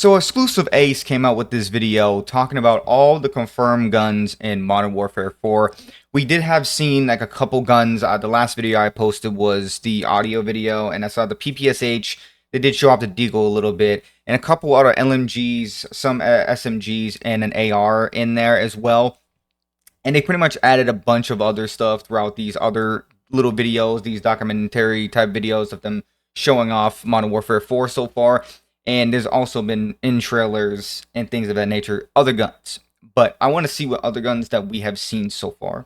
So Exclusive Ace came out with this video talking about all the confirmed guns in Modern Warfare 4. We did have seen like a couple guns. The last video I posted was the audio video, and I saw the PPSH. They did show off the Deagle a little bit, and a couple other LMGs, some SMGs, and an AR in there as well. And they pretty much added a bunch of other stuff throughout these other little videos, these documentary type videos of them showing off Modern Warfare 4 so far. And there's also been in trailers and things of that nature, other guns. But I want to see what other guns that we have seen so far.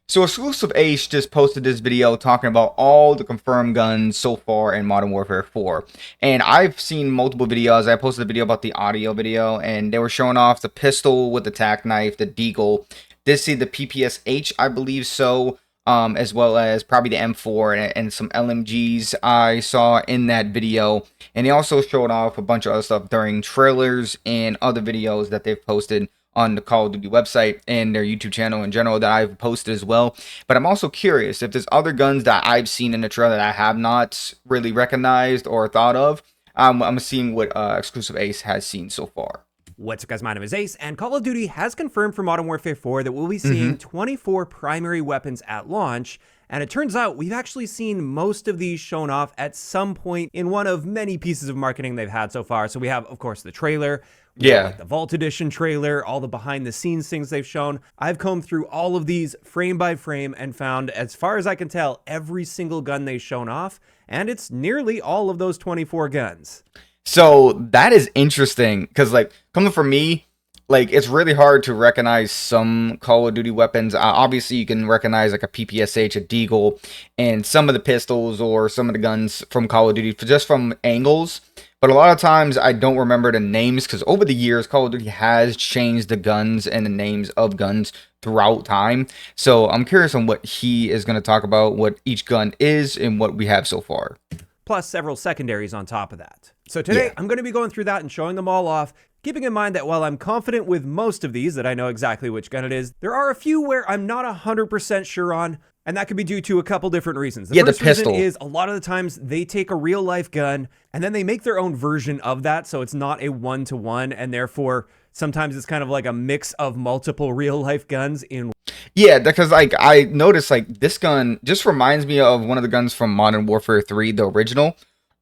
So Exclusive Ace just posted this video talking about all the confirmed guns so far in Modern Warfare 4. And I've seen multiple videos. I posted a video about the audio video, and they were showing off the pistol with the tack knife, the Deagle. Did see the PPSH, I believe so. As well as probably the M4 and some LMGs I saw in that video. And he also showed off a bunch of other stuff during trailers and other videos that they've posted on the Call of Duty website and their YouTube channel in general that I've posted as well. But I'm also curious if there's other guns that I've seen in the trailer that I have not really recognized or thought of. I'm seeing what Exclusive Ace has seen so far. What's up, guys? My name is Ace, and Call of Duty has confirmed for Modern Warfare 4 that we'll be seeing 24 primary weapons at launch, and it turns out we've actually seen most of these shown off at some point in one of many pieces of marketing they've had so far. So we have, of course, the trailer, like the Vault Edition trailer, all the behind-the-scenes things they've shown. I've combed through all of these frame by frame and found, as far as I can tell, every single gun they've shown off, and it's nearly all of those 24 guns. So that is interesting because, like, coming from me, like, it's really hard to recognize some Call of Duty weapons. Obviously, you can recognize like a PPSH, a Deagle, and some of the pistols or some of the guns from Call of Duty just from angles. But a lot of times I don't remember the names because over the years, Call of Duty has changed the guns and the names of guns throughout time. So I'm curious on what he is going to talk about, what each gun is, and what we have so far. Plus several secondaries on top of that. So today, I'm going to be going through that and showing them all off, keeping in mind that while I'm confident with most of these, that I know exactly which gun it is, there are a few where I'm not 100% sure on, and that could be due to a couple different reasons. The first reason is a lot of the times they take a real-life gun, and then they make their own version of that, so it's not a one-to-one, and therefore, sometimes it's kind of like a mix of multiple real-life guns in. Yeah, because like I noticed like this gun just reminds me of one of the guns from Modern Warfare 3, the original.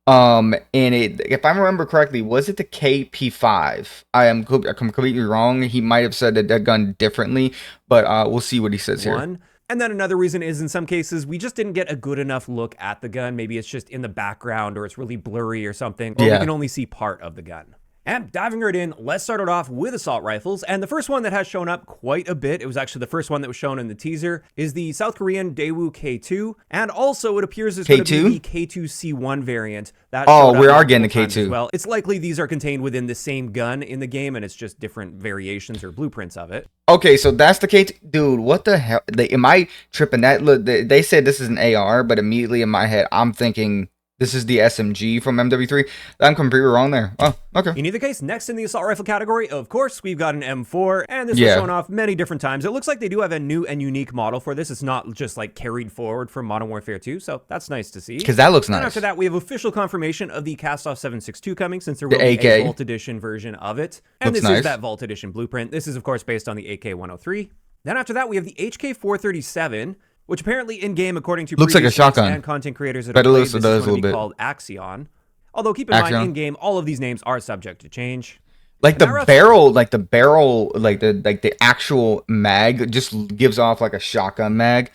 And it, if I remember correctly, was it the KP5? I'm completely wrong. He might have said that gun differently, but we'll see what he says here. And then another reason is in some cases, we just didn't get a good enough look at the gun. Maybe it's just in the background or it's really blurry or something, or we can only see part of the gun. And diving right in, let's start it off with assault rifles. And the first one that has shown up quite a bit, it was actually the first one that was shown in the teaser, is the South Korean Daewoo K2. And also it appears it's going to be the K2C1 variant. That we are getting the K2. Well, it's likely these are contained within the same gun in the game, and it's just different variations or blueprints of it. Okay, so that's the K2. Dude, what the hell? Am I tripping? That look, they said this is an AR, but immediately in my head, I'm thinking this is the SMG from MW3. I'm completely wrong there. Oh, okay. In either case, next in the assault rifle category, of course, we've got an M4, and this was shown off many different times. It looks like they do have a new and unique model for this. It's not just like carried forward from Modern Warfare 2, so that's nice to see. Because that looks nice. And after that, we have official confirmation of the Cast-Off 762 coming, since there will be a Vault Edition version of it. And this is that Vault Edition blueprint. This is, of course, based on the AK-103. Then after that, we have the HK-437, which apparently in-game, according to looks like a shotgun and content creators that have played, this is going to be called Axion. Although keep in mind, in-game, all of these names are subject to change. Like the barrel, like the actual mag just gives off like a shotgun mag.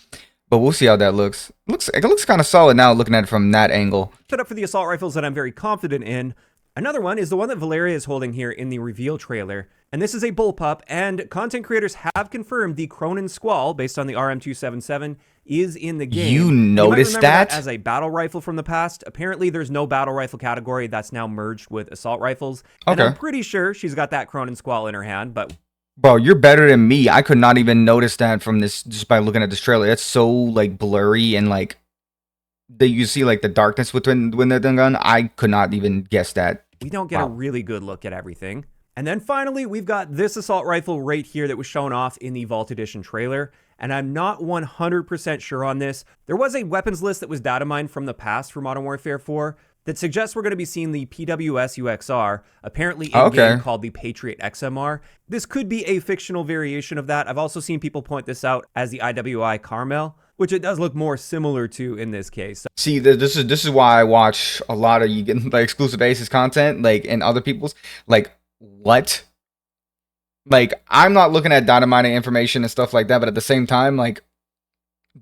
But we'll see how that looks. It looks kind of solid now looking at it from that angle. Set up for the assault rifles that I'm very confident in. Another one is the one that Valeria is holding here in the reveal trailer. And this is a bullpup, and content creators have confirmed the Cronin Squall, based on the RM277, is in the game. You noticed that? As a battle rifle from the past. Apparently, there's no battle rifle category that's now merged with assault rifles. And I'm pretty sure she's got that Cronin Squall in her hand, but... Bro, you're better than me. I could not even notice that from this, just by looking at this trailer. That's so, like, blurry and, like, you see, like, the darkness when they're gun. I could not even guess that. We don't get a really good look at everything. And then finally, we've got this assault rifle right here that was shown off in the Vault Edition trailer. And I'm not 100% sure on this. There was a weapons list that was data mined from the past for Modern Warfare 4, that suggests we're going to be seeing the PWS UXR, apparently in Okay. game called the Patriot XMR. This could be a fictional variation of that. I've also seen people point this out as the IWI Carmel, which it does look more similar to in this case. See, this is why I watch a lot of you getting like exclusive Aces content, like, and other people's. Like, what? Like, I'm not looking at data mining information and stuff like that, but at the same time, like,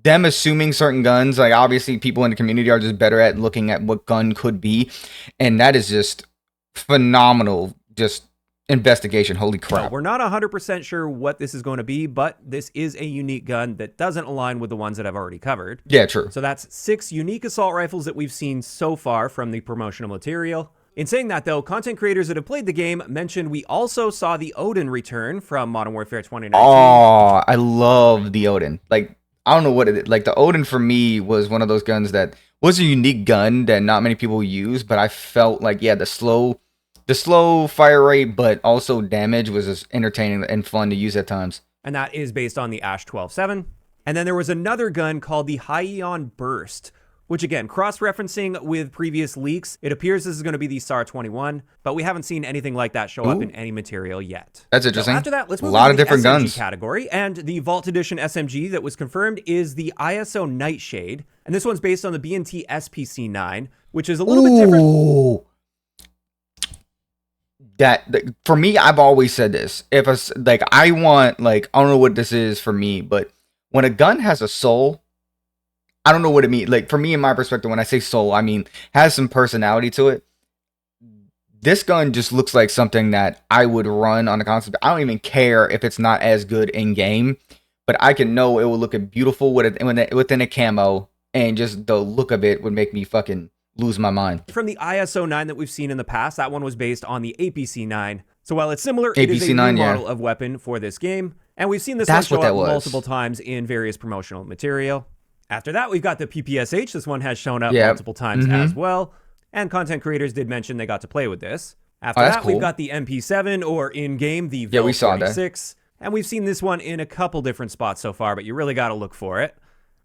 them assuming certain guns, like, obviously people in the community are just better at looking at what gun could be, and that is just phenomenal. Just investigation. Holy crap. We're not 100% sure what this is going to be, but this is a unique gun that doesn't align with the ones that I've already covered. Yeah, true. So that's 6 unique assault rifles that we've seen so far from the promotional material. In saying that, though, content creators that have played the game mentioned we also saw the Odin return from Modern Warfare 2019. Oh, I love the Odin. Like, I don't know what it is. Like, the Odin for me was one of those guns that was a unique gun that not many people use, but I felt like, yeah, the slow fire rate, but also damage was just entertaining and fun to use at times. And that is based on the Ash 12-7. And then there was another gun called the High-Eon Burst, which again, cross-referencing with previous leaks, it appears this is going to be the SAR 21, but we haven't seen anything like that show up in any material yet. That's interesting. So after that, let's move a lot on of to different the SMG guns category, and the Vault Edition SMG that was confirmed is the ISO Nightshade, and this one's based on the B&T SPC-9, which is a little bit different. That for me, I've always said this. If I want, like, I don't know what this is for me, but when a gun has a soul, I don't know what it means. Like, for me, in my perspective, when I say soul, I mean has some personality to it. This gun just looks like something that I would run on a concept. I don't even care if it's not as good in game, but I can know it will look beautiful within a camo, and just the look of it would make me fucking lose my mind. From the ISO 9 that we've seen in the past, that one was based on the APC 9. So while it's similar, it is a new model of weapon for this game, and we've seen this one show up multiple times in various promotional material. After that, we've got the PPSH. This one has shown up multiple times as well. And content creators did mention they got to play with this. After that, we've got the MP7, or in-game, the VL46. And we've seen this one in a couple different spots so far, but you really got to look for it.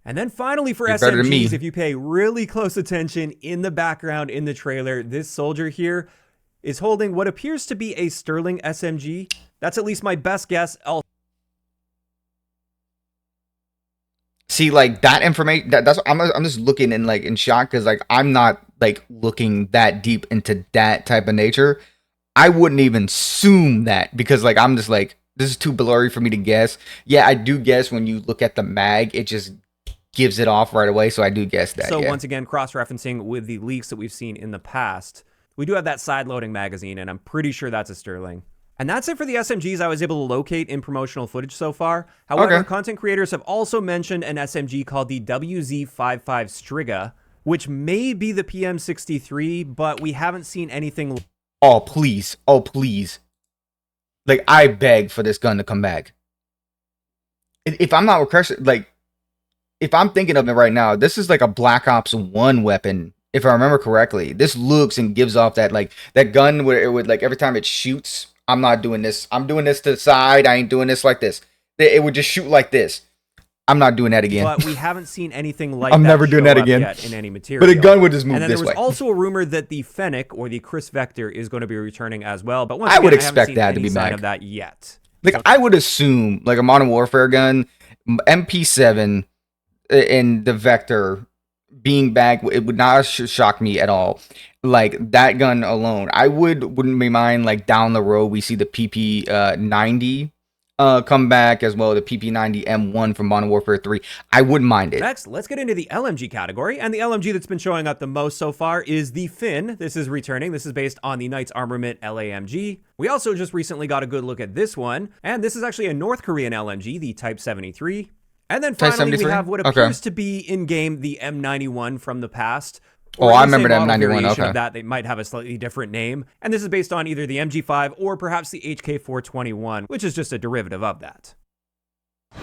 And then finally for SMGs, if you pay really close attention in the background in the trailer, this soldier here is holding what appears to be a Sterling SMG. That's at least my best guess. See, like, that information, that's I'm just looking in shock, because like I'm not like looking that deep into that type of nature. I wouldn't even assume that, because like I'm just like, this is too blurry for me to guess. Yeah, I do guess when you look at the mag, it just gives it off right away, so I do guess that. So once again, cross-referencing with the leaks that we've seen in the past, we do have that side-loading magazine, and I'm pretty sure that's a Sterling. And that's it for the SMGs I was able to locate in promotional footage so far. However, content creators have also mentioned an SMG called the WZ55 Striga, which may be the PM63, but we haven't seen anything. Oh, please. Oh, please. Like, I beg for this gun to come back. If I'm not recursing, like, if I'm thinking of it right now, this is like a Black Ops 1 weapon, if I remember correctly. This looks and gives off that, like, that gun where it would, like, every time it shoots, I'm not doing this. I'm doing this to the side. I ain't doing this like this. It would just shoot like this. I'm not doing that again. But we haven't seen anything like that. I'm never doing that again. Yet in any material. But a gun would just move this way. And then there was also a rumor that the Fennec, or the Chris Vector, is going to be returning as well. But once I again, would expect I that haven't to be seen any sign back of that yet. Like, I would assume, like, a Modern Warfare gun, MP7, and the Vector being back, it would not shock me at all. Like, that gun alone, I wouldn't be mind, like, down the road we see the PP90 come back, as well, the PP90 M1 from Modern Warfare 3. I wouldn't mind it. Next, let's get into the LMG category, and the LMG that's been showing up the most so far is the Finn. This is returning. This is based on the Knights Armament LAMG. We also just recently got a good look at this one, and this is actually a North Korean LMG, the Type 73. And then finally, we have what appears to be in-game the M91 from the past. Oh, I remember the M91, okay. Of that, they might have a slightly different name. And this is based on either the MG5 or perhaps the HK421, which is just a derivative of that.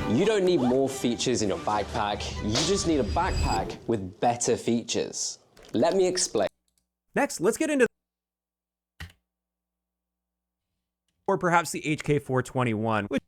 You don't need more features in your backpack. You just need a backpack with better features. Let me explain. Next, let's get into or perhaps the HK421, which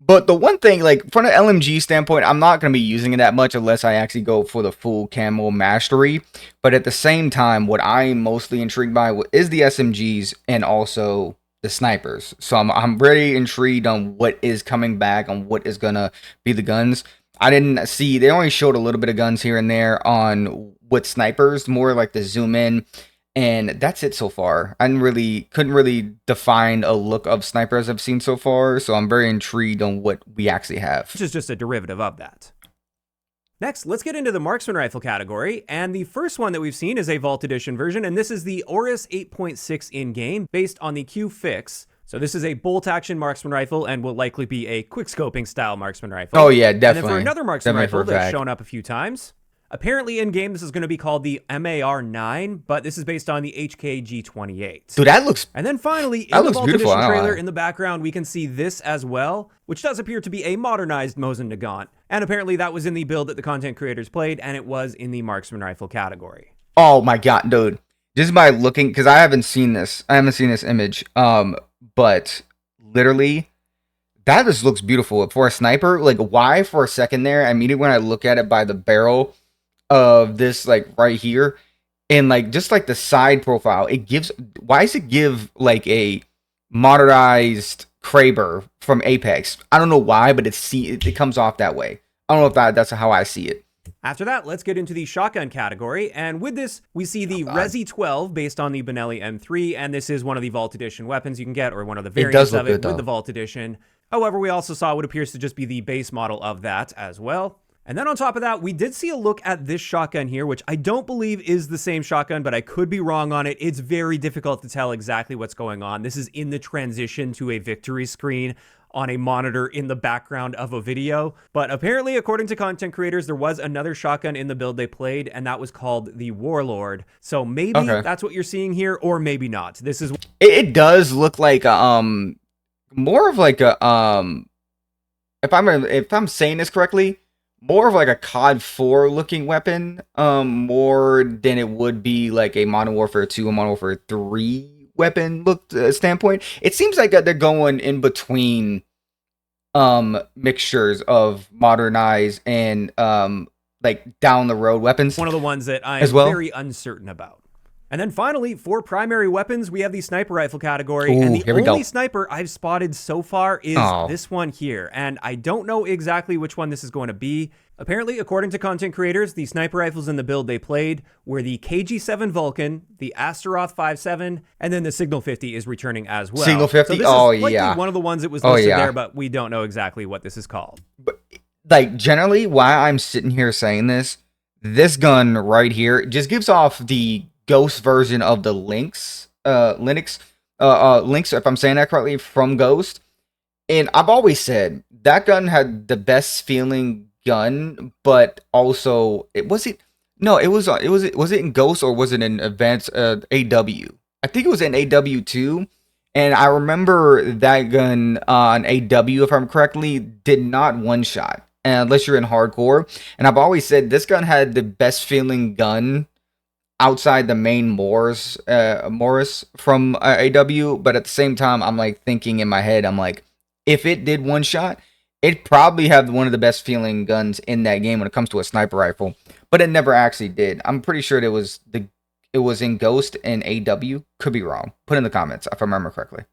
But the one thing, like from an LMG standpoint, I'm not going to be using it that much unless I actually go for the full camo mastery. But at the same time, what I'm mostly intrigued by is the SMGs and also the snipers. So I'm very intrigued on what is coming back, on what is going to be the guns. I didn't see, they only showed a little bit of guns here and there on what snipers, more like the zoom in. And that's it so far. I couldn't really define a look of snipers I've seen so far, so I'm very intrigued on what we actually have. Which is just a derivative of that. Next, let's get into the marksman rifle category, and the first one that we've seen is a Vault Edition version, and this is the Oris 8.6 in-game, based on the Q-Fix. So this is a bolt-action marksman rifle, and will likely be a quick-scoping style marksman rifle. Oh yeah, definitely. And then for another marksman Definitely rifle that's shown up a few times, apparently in-game, this is going to be called the MAR-9, but this is based on the HKG-28. Dude, that looks... And then finally, in the Vault beautiful. Edition trailer in the background, we can see this as well, which does appear to be a modernized Mosin Nagant. And apparently that was in the build that the content creators played, and it was in the marksman rifle category. Oh my god, dude. Just by looking, because I haven't seen this image, but literally... that just looks beautiful. For a sniper, like, why for a second there, immediately when I look at it by the barrel of this, like, right here, and, like, just, like, the side profile, it gives, why does it give, like, a modernized Kraber from Apex? I don't know why, but it comes off that way. I don't know if that's how I see it. After that, let's get into the shotgun category, and with this, we see the Resi 12 based on the Benelli M3, and this is one of the Vault Edition weapons you can get, or one of the variants of it with the Vault Edition. However, we also saw what appears to just be the base model of that as well. And then on top of that, we did see a look at this shotgun here, which I don't believe is the same shotgun, but I could be wrong on it. It's very difficult to tell exactly what's going on. This is in the transition to a victory screen on a monitor in the background of a video. But apparently, according to content creators, there was another shotgun in the build they played, and that was called the Warlord. So maybe that's what you're seeing here, or maybe not. This is... It does look like more of like a if I'm saying this correctly, more of like a COD 4 looking weapon, more than it would be like a Modern Warfare 2 or Modern Warfare 3 weapon look standpoint. It seems like they're going in between mixtures of modernized and like down the road weapons. One of the ones that I'm very uncertain about. And then finally, for primary weapons, we have the sniper rifle category. Ooh, and the only sniper I've spotted so far is this one here. And I don't know exactly which one this is going to be. Apparently, according to content creators, the sniper rifles in the build they played were the KG-7 Vulcan, the Astaroth 5.7, and then the Signal 50 is returning as well. Signal 50? So this is likely one of the ones that was listed there, but we don't know exactly what this is called. But, like, generally, why I'm sitting here saying this gun right here just gives off the Ghost version of the Lynx, Lynx, if I'm saying that correctly, from Ghost. And I've always said that gun had the best feeling gun, but also was it in Ghost or was it in Advanced AW? I think it was in AW too. And I remember that gun on AW, if I'm correctly, did not one shot unless you're in hardcore. And I've always said this gun had the best feeling gun outside the main Morris from AW, but at the same time, I'm like thinking in my head, I'm like, if it did one shot, it probably have one of the best feeling guns in that game when it comes to a sniper rifle, but it never actually did. I'm pretty sure it was in Ghost and AW. Could be wrong. Put in the comments if I remember correctly.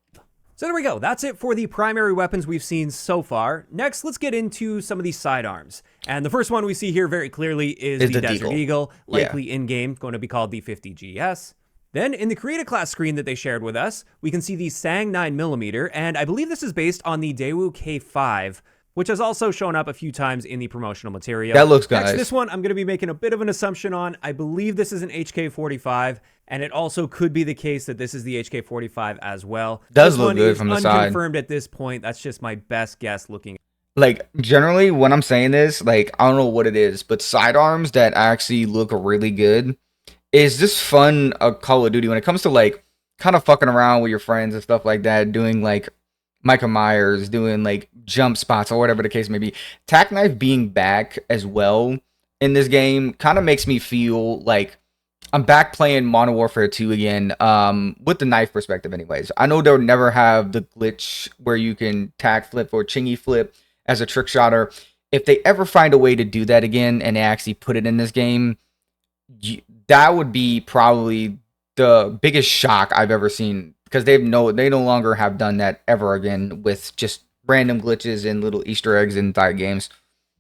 So there we go. That's it for the primary weapons we've seen so far. Next, let's get into some of these sidearms. And the first one we see here very clearly is the Desert Eagle, likely in-game, going to be called the 50GS. Then in the Create a Class screen that they shared with us, we can see the Sang 9mm, and I believe this is based on the Daewoo K5, which has also shown up a few times in the promotional material. That looks nice. Next, this one I'm going to be making a bit of an assumption on. I believe this is an HK45, and it also could be the case that this is the HK45 as well. Does look good from the side. Unconfirmed at this point. That's just my best guess looking. Like, generally, when I'm saying this, like, I don't know what it is, but sidearms that actually look really good is just fun Call of Duty when it comes to, like, kind of fucking around with your friends and stuff like that, doing, like, Michael Myers, doing, like, jump spots or whatever the case may be. Tac Knife being back as well in this game kind of makes me feel like I'm back playing Modern Warfare 2 again, with the knife perspective anyways. I know they'll never have the glitch where you can tag flip or chingy flip as a trick shotter. If they ever find a way to do that again and they actually put it in this game, that would be probably the biggest shock I've ever seen, because they no longer have done that ever again with just random glitches and little Easter eggs inside games.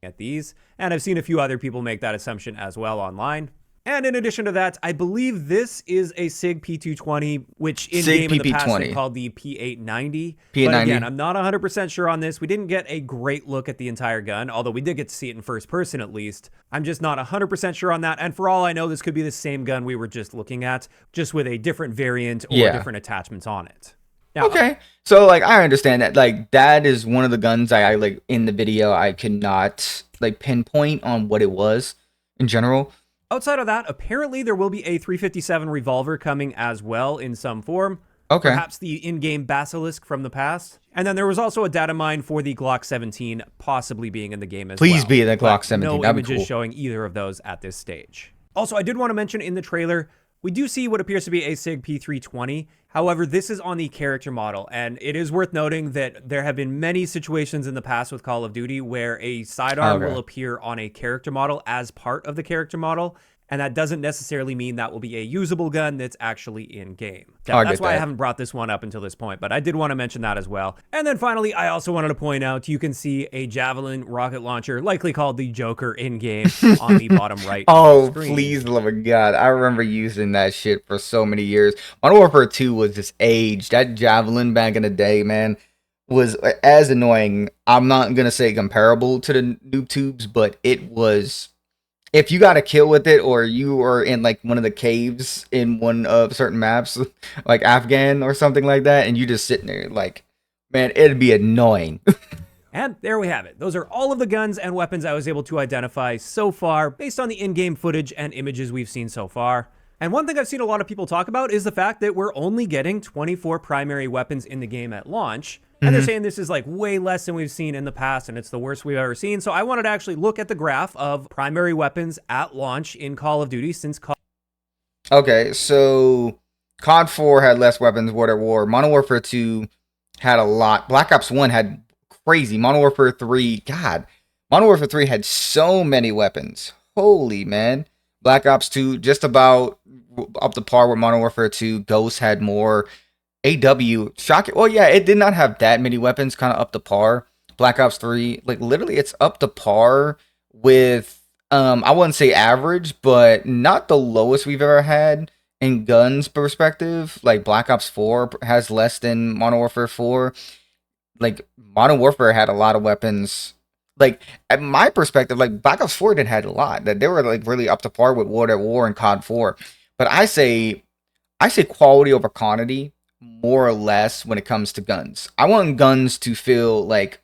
At these, and I've seen a few other people make that assumption as well online. And in addition to that, I believe this is a SIG P220, which in SIG game in the past PP20. they called the P890. P890. But again, I'm not 100% sure on this. We didn't get a great look at the entire gun, although we did get to see it in first person at least. I'm just not 100% sure on that. And for all I know, this could be the same gun we were just looking at, just with a different variant or different attachments on it. Now, okay, so like I understand that, like that is one of the guns I like in the video. I could not like pinpoint on what it was in general. outside of that, apparently there will be a 357 revolver coming as well in some form. Okay. Perhaps the in-game Basilisk from the past. And then there was also a data mine for the Glock 17 possibly being in the game as well. Please be the Glock 17. No That'd be images cool. showing either of those at this stage. Also, I did want to mention in the trailer, we do see what appears to be a SIG P320. However, this is on the character model, and it is worth noting that there have been many situations in the past with Call of Duty where a sidearm will appear on a character model as part of the character model, and that doesn't necessarily mean that will be a usable gun that's actually in-game. That's why I haven't brought this one up until this point, but I did want to mention that as well. And then finally, I also wanted to point out, you can see a Javelin rocket launcher, likely called the Joker in-game, on the bottom right Oh, of the screen. please, love of God. I remember using that shit for so many years. Modern Warfare 2 was just aged. That Javelin back in the day, man, was as annoying. I'm not going to say comparable to the noob tubes, but it was... If you got a kill with it, or you were in like one of the caves in one of certain maps, like Afghan or something like that, and you just sitting there like, man, it'd be annoying. And there we have it. Those are all of the guns and weapons I was able to identify so far based on the in-game footage and images we've seen so far. And one thing I've seen a lot of people talk about is the fact that we're only getting 24 primary weapons in the game at launch. And they're saying this is like way less than we've seen in the past, and it's the worst we've ever seen. So I wanted to actually look at the graph of primary weapons at launch in Call of Duty since Okay, so COD 4 had less weapons, World at War. Modern Warfare 2 had a lot. Black Ops 1 had crazy. Modern Warfare 3, God. Modern Warfare 3 had so many weapons. Holy, man. Black Ops 2, just about up to par with Modern Warfare 2. Ghost had more. AW, shocking. Well, yeah, it did not have that many weapons, kind of up to par. Black Ops 3, like literally it's up to par with, I wouldn't say average, but not the lowest we've ever had in guns perspective. Like Black Ops 4 has less than Modern Warfare 4. Like Modern Warfare had a lot of weapons. Like at my perspective, like Black Ops 4 did had a lot, that they were like really up to par with World at War and COD 4. But I say quality over quantity, more or less, when it comes to guns. I want guns to feel like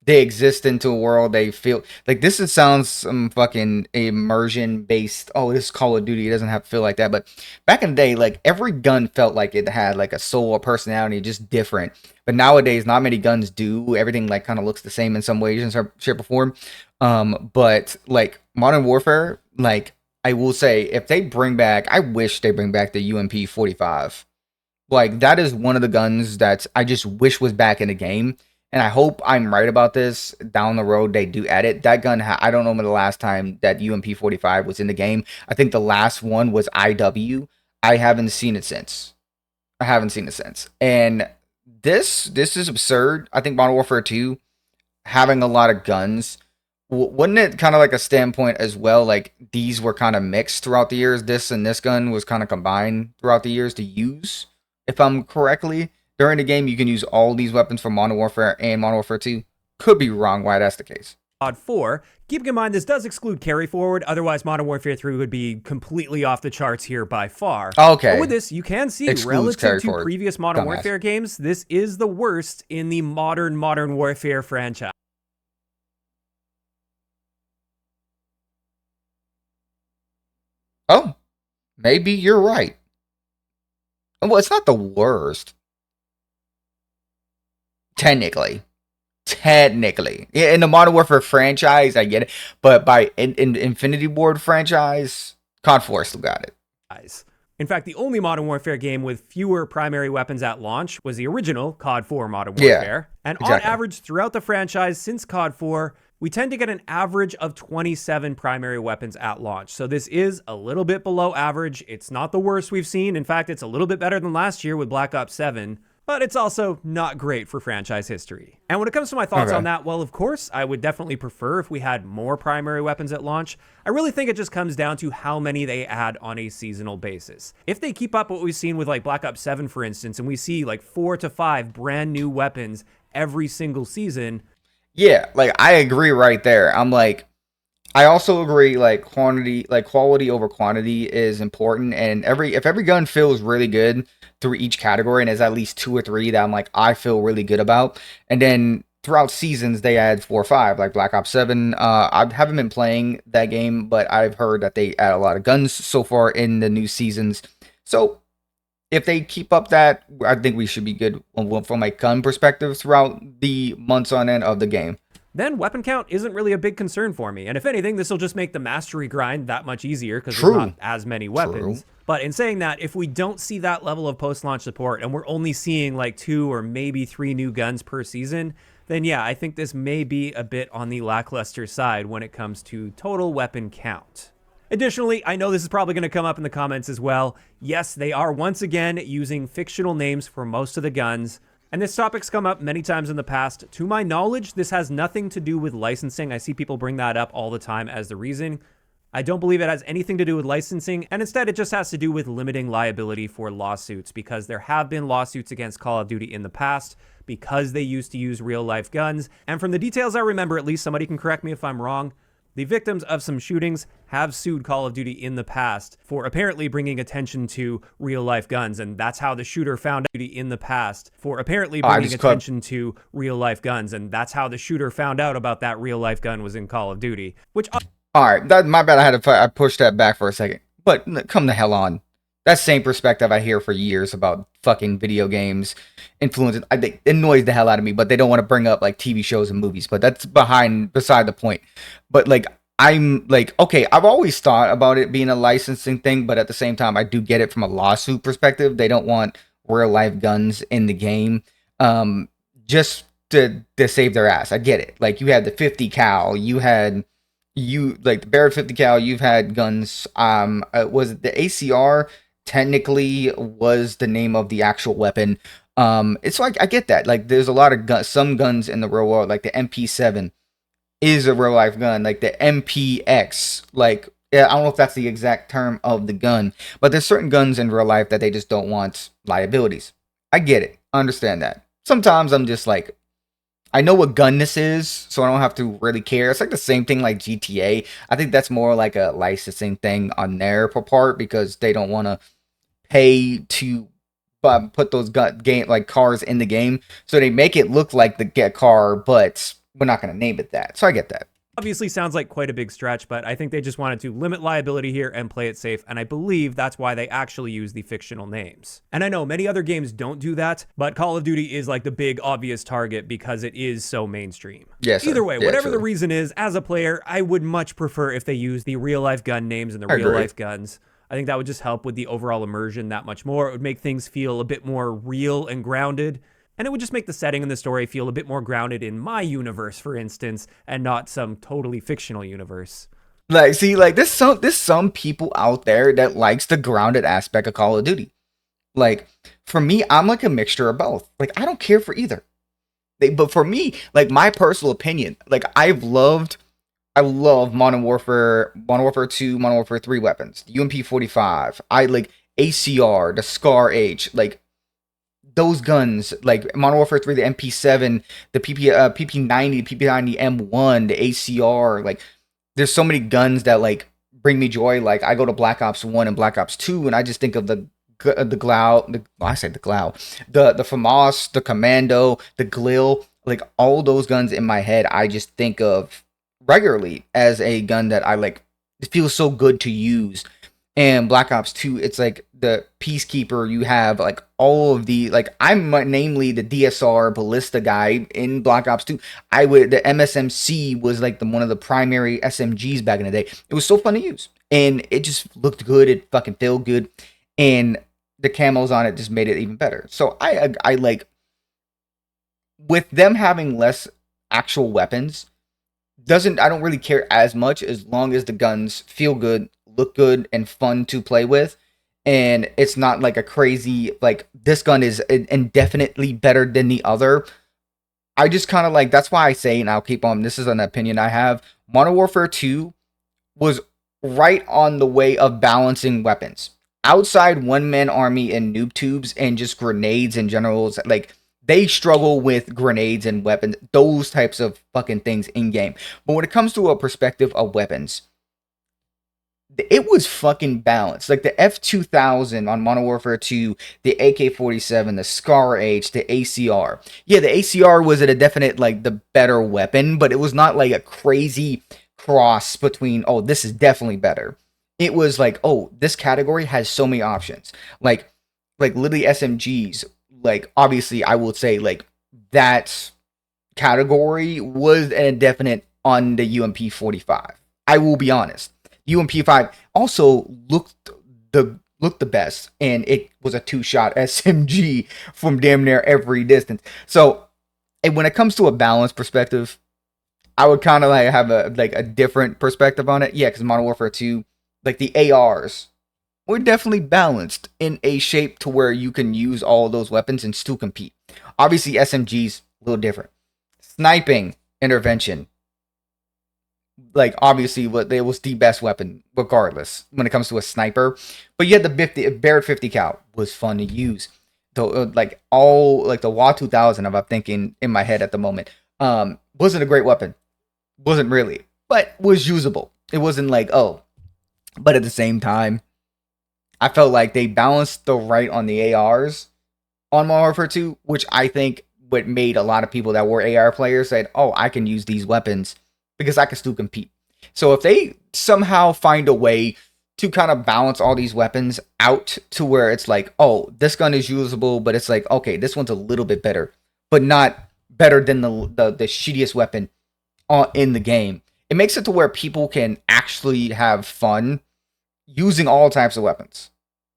they exist into a world. They feel like this sounds some fucking immersion based. Oh, this is Call of Duty. It doesn't have to feel like that. But back in the day, like every gun felt like it had like a soul or personality, just different. But nowadays, not many guns do. Everything like kind of looks the same in some ways and shape or form. But like Modern Warfare, like I will say, if they bring back, I wish they bring back the UMP45. Like, that is one of the guns that I just wish was back in the game. And I hope I'm right about this. Down the road, they do add it. That gun, I don't know when the last time that UMP45 was in the game. I think the last one was IW. I haven't seen it since. And this is absurd. I think Modern Warfare 2, having a lot of guns, wasn't it kind of like a standpoint as well? Like, these were kind of mixed throughout the years. This and this gun was kind of combined throughout the years to use. If I'm correctly, during the game, you can use all these weapons from Modern Warfare and Modern Warfare 2. Could be wrong why that's the case. COD 4. Keeping in mind, this does exclude carry forward. Otherwise, Modern Warfare 3 would be completely off the charts here by far. Okay. But with this, you can see, relative to previous Modern Warfare games, this is the worst in the Modern Warfare franchise. Oh, maybe you're right. Well, it's not the worst. Technically. Yeah, in the Modern Warfare franchise, I get it. But by in Infinity Ward franchise, COD 4 still got it. In fact, the only Modern Warfare game with fewer primary weapons at launch was the original COD 4 Modern Warfare. And on average, throughout the franchise since COD 4, we tend to get an average of 27 primary weapons at launch. So this is a little bit below average. It's not the worst we've seen. In fact, it's a little bit better than last year with Black Ops 7. But it's also not great for franchise history. And when it comes to my thoughts on that, well, of course, I would definitely prefer if we had more primary weapons at launch. I really think it just comes down to how many they add on a seasonal basis. If they keep up what we've seen with like Black Ops 7, for instance, and we see like 4 to 5 brand new weapons every single season. Yeah, like I agree right there. I'm like, I also agree like quality over quantity is important. And if every gun feels really good through each category and there's at least 2 or 3 that I'm like, I feel really good about. And then throughout seasons, they add 4 or 5, like Black Ops 7. I haven't been playing that game, but I've heard that they add a lot of guns so far in the new seasons. So if they keep up that, I think we should be good from a gun perspective throughout the months on end of the game. Then weapon count isn't really a big concern for me. And if anything, this will just make the mastery grind that much easier because there's not as many weapons. But in saying that, if we don't see that level of post-launch support and we're only seeing like 2 or maybe 3 new guns per season, then yeah, I think this may be a bit on the lackluster side when it comes to total weapon count. Additionally, I know this is probably going to come up in the comments as well. Yes, they are once again using fictional names for most of the guns. And this topic's come up many times in the past. To my knowledge, this has nothing to do with licensing. I see people bring that up all the time as the reason. I don't believe it has anything to do with licensing, and instead it just has to do with limiting liability for lawsuits, because there have been lawsuits against Call of Duty in the past because they used to use real-life guns. And from the details I remember, at least, somebody can correct me if I'm wrong, the victims of some shootings have sued Call of Duty in the past for apparently bringing attention to real-life guns, and that's how the shooter found out in the past for apparently bringing attention to real-life guns, and that's how the shooter found out about that real-life gun was in Call of Duty, which... All right, my bad. I pushed that back for a second, but come the hell on. That same perspective I hear for years about fucking video games influencing. It annoys the hell out of me, but they don't want to bring up like TV shows and movies. But that's beside the point. But like I'm like, okay, I've always thought about it being a licensing thing, but at the same time, I do get it from a lawsuit perspective. They don't want real life guns in the game, just to save their ass. I get it. Like you had the 50 cal, like the Barrett 50 cal, you've had guns. Was it the ACR? Technically, was the name of the actual weapon. It's like I get that. Like there's a lot of some guns in the real world, like the MP7 is a real life gun. Like the MPX, like I don't know if that's the exact term of the gun, but there's certain guns in real life that they just don't want liabilities. I get it. I understand that. Sometimes I'm just like, I know what gun this is, so I don't have to really care. It's like the same thing like GTA. I think that's more like a licensing thing on their part because they don't want to pay to put those cars in the game. So they make it look like the car, but we're not going to name it that. So I get that. Obviously sounds like quite a big stretch, but I think they just wanted to limit liability here and play it safe, and I believe that's why they actually use the fictional names. And I know many other games don't do that, but Call of Duty is like the big obvious target because it is so mainstream. Yes. Either way, whatever the reason is, as a player, I would much prefer if they use the real-life gun names and the real-life guns. I think that would just help with the overall immersion that much more. It would make things feel a bit more real and grounded. And it would just make the setting and the story feel a bit more grounded in my universe, for instance, and not some totally fictional universe. Like, see, like there's some people out there that likes the grounded aspect of Call of Duty. Like, for me, I'm like a mixture of both. Like, I don't care for either. But for me, like my personal opinion, like I love Modern Warfare 2, Modern Warfare 3 weapons, the UMP-45. I like ACR, the Scar H, like. Those guns, like Modern Warfare 3, the MP7, the PP90, PP90 M1, the ACR, like there's so many guns that like bring me joy. Like I go to Black Ops 1 and Black Ops 2 and I just think of the FAMAS, the Commando, the Glil, like all those guns in my head I just think of regularly as a gun that I like. It feels so good to use. And Black Ops 2, it's like the Peacekeeper, you have like all of the, like I'm namely the DSR Ballista guy in Black Ops 2. The MSMC was like one of the primary SMGs back in the day. It was so fun to use. and it just looked good. It fucking felt good, and the camos on it just made it even better. So I like, with them having less actual weapons, I don't really care as much as long as the guns feel good, look good, and fun to play with. And it's not like a crazy, like, this gun is indefinitely better than the other. I just kind of like, that's why I say, and I'll keep on, this is an opinion I have, Modern Warfare 2 was right on the way of balancing weapons. Outside one-man army and noob tubes and just grenades in general, like, they struggle with grenades and weapons, those types of fucking things in game. But when it comes to a perspective of weapons, it was fucking balanced. Like the F2000 on Modern Warfare 2, the AK-47, the Scar H, the ACR. Yeah, the ACR was a definite, like, the better weapon, but it was not like a crazy cross between, oh, this is definitely better. It was like, oh, this category has so many options. Like literally SMGs. Like, obviously, I will say, like, that category was an indefinite on the UMP-45. I will be honest. UMP-5 also looked the best, and it was a 2-shot SMG from damn near every distance. So, and when it comes to a balanced perspective, I would kind of like have a different perspective on it. Yeah, because Modern Warfare 2, like the ARs, were definitely balanced in a shape to where you can use all those weapons and still compete. Obviously, SMGs a little different. Sniping intervention, like, obviously, it was the best weapon regardless when it comes to a sniper. But yet the Barrett 50 cal was fun to use. Though, like, all like the WA 2000, I'm thinking in my head at the moment, wasn't a great weapon, wasn't really, but was usable. It wasn't like, oh, but at the same time, I felt like they balanced the right on the ARs on Modern Warfare 2, which I think what made a lot of people that were AR players said, oh, I can use these weapons because I can still compete. So if they somehow find a way to kind of balance all these weapons out to where it's like, oh, this gun is usable, but it's like, okay, this one's a little bit better, but not better than the shittiest weapon in the game. It makes it to where people can actually have fun using all types of weapons.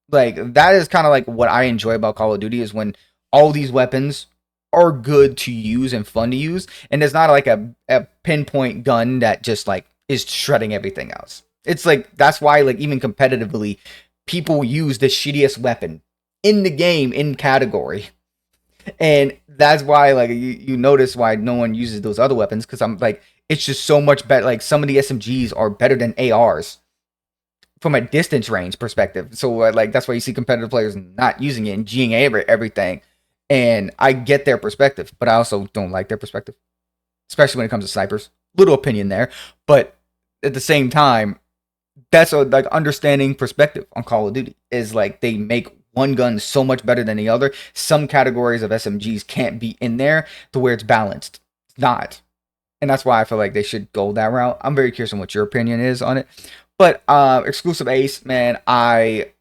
Like, that is kind of like what I enjoy about Call of Duty, is when all these weapons are good to use and fun to use, and it's not like a pinpoint gun that just like is shredding everything else. It's like, that's why, like, even competitively, people use the shittiest weapon in the game in category. And that's why, like, you notice why no one uses those other weapons, because I'm like, it's just so much better. Like, some of the SMGs are better than ARs from a distance range perspective. So, like, that's why you see competitive players not using it and G'ing everything. And I get their perspective, but I also don't like their perspective, especially when it comes to snipers. Little opinion there, but at the same time, that's a like understanding perspective on Call of Duty, is like they make one gun so much better than the other. Some categories of SMGs can't be in there to where it's balanced. It's not. And that's why I feel like they should go that route. I'm very curious on what your opinion is on it. But Exclusive Ace, man, I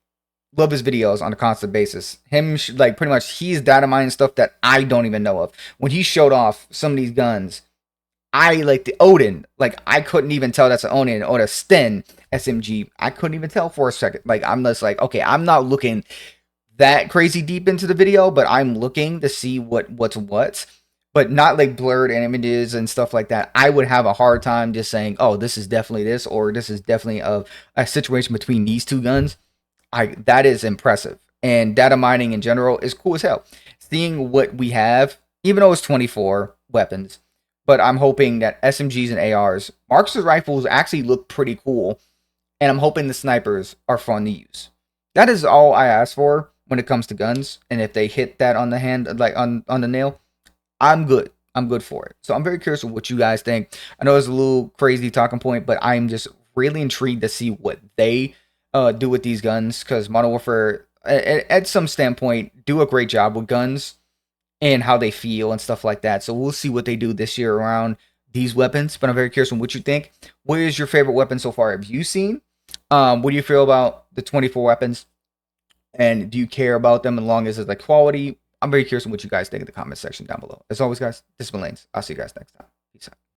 love his videos on a constant basis. Him, like, pretty much, he's data mining stuff that I don't even know of. When he showed off some of these guns, I like the Odin. Like, I couldn't even tell that's an Odin or a Sten SMG. I couldn't even tell for a second. Like, I'm just like, okay, I'm not looking that crazy deep into the video, but I'm looking to see what's what. But not like blurred images and stuff like that. I would have a hard time just saying, oh, this is definitely this, or this is definitely a situation between these two guns. That is impressive. And data mining in general is cool as hell. Seeing what we have, even though it's 24 weapons, but I'm hoping that SMGs and ARs, Marks's rifles actually look pretty cool, and I'm hoping the snipers are fun to use. That is all I ask for when it comes to guns, and if they hit that on the hand, like on the nail, I'm good. I'm good for it. So I'm very curious of what you guys think. I know it's a little crazy talking point, but I'm just really intrigued to see what they do with these guns, because Modern Warfare, at some standpoint, do a great job with guns and how they feel and stuff like that. So we'll see what they do this year around these weapons. But I'm very curious on what you think. What is your favorite weapon so far? Have you seen? What do you feel about the 24 weapons? And do you care about them as long as it's like quality? I'm very curious on what you guys think in the comment section down below. As always, guys, this has been Lanes. I'll see you guys next time.